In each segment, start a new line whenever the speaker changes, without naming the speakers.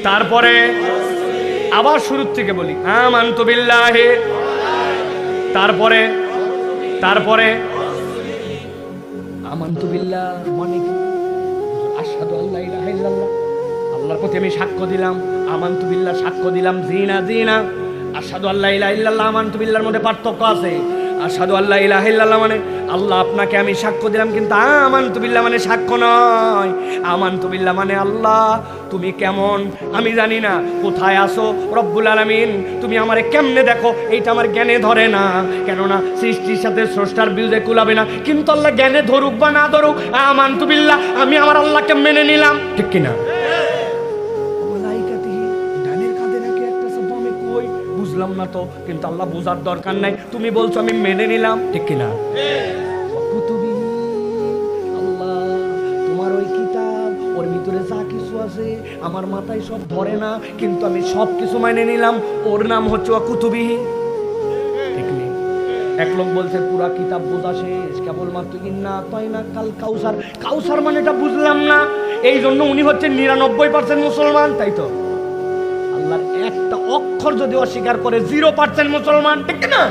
তারপরে আবার শুরুর থেকে বলি, আমানতু বিল্লাহি, তারপরে তারপরে আমানতু বিল্লাহ মানে কি? আশহাদু আল্লা ইলাহা ইল্লাল্লাহ, আল্লাহর প্রতি আমি সাক্ষ্য দিলাম। আমানতু বিল্লাহ সাক্ষ্য দিলাম, জিনা জিনা। আশহাদু আল্লা ইলাহা ইল্লাল্লাহ আমানতু বিল্লাহর মধ্যে পার্থক্য আছে। আশহাদু আল্লা ইলাহা ইল্লাল্লাহ মানে আল্লাহ আপনাকে আমি সাক্ষ্য দিলাম, কিন্তু আমানতু বিল্লাহ মানে সাক্ষ্য নয়। আমানতু বিল্লাহ মানে আল্লাহ তুমি কেমন আমি জানি না, কোথায় আসো রব্বুল আলামিন, তুমি আমারে কেমনে দেখো এইটা আমার জ্ঞানে ধরে না, কেননা সৃষ্টির সাথে স্রষ্টার বিরুদ্ধে কুলাবে না। কিন্তু আল্লাহ জ্ঞানে ধরুক বা না ধরুক, আমানতু বিল্লাহ আমি আমার আল্লাহকে মেনে নিলাম, ঠিক কিনা? বুঝলাম না তো, কিন্তু আল্লাহ বোঝার দরকার নাই, তুমি বলছো আমি মেনে নিলাম, ঠিক কিনা? আল্লাহ তোমার ওই কিতাব, ওর ভিতরে যা কিছু আছে আমার মাথায় সব ধরে না, কিন্তু আমি সব কিছু মেনে নিলাম। ওর নাম হচ্ছে কুতুবিহি, ঠিক নেই? এক লোক বলছে পুরা কিতাব বোঝা শেষ, কেবলমাত্র ইন্না আতাইনা কাল কাউসার। কাউসার মানে এটা বুঝলাম না, এই জন্য উনি হচ্ছে 99% মুসলমান, তাই তো? আল্লাহর একটা অক্ষর যদি অস্বীকার করে 0% মুসলমান, ঠিক না?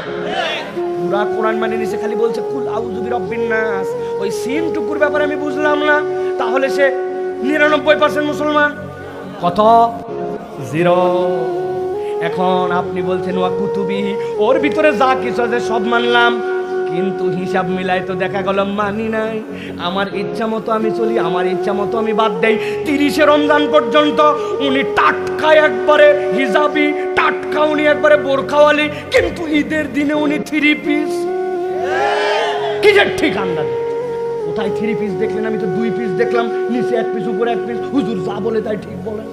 পুরা কোরআন মানে নিচে খালি বলছে কুল আউযু বিরাব্বিন নাস, ওই সিন টুকুর ব্যাপারে আমি বুঝলাম না, তাহলে সে 99% মুসলমান। কত? 0। এখন আপনি বলছেন ওয়া কুতুবি, ওর ভিতরে যা কিছু আছে সব মানলাম, কিন্তু হিসাব মিলাই তো দেখা গেল মানি নাই। আমার ইচ্ছা মতো আমি চলি, আমার ইচ্ছা মতো আমি বাদ দেই। 30 রমজান পর্যন্ত উনি টাটকা একবারে হিজাবি, টাটকা উনি একবারে বোরখাওয়ালি, কিন্তু ঈদের দিনে উনি 3 পিস। কি যে ঠিক আন্দাজ, কোথায় 3 পিস দেখলেন? আমি তো 2 পিস দেখলাম, নিচে 1 পিস উপরে 1 পিস। হুজুর যা বলে তাই ঠিক বলেন।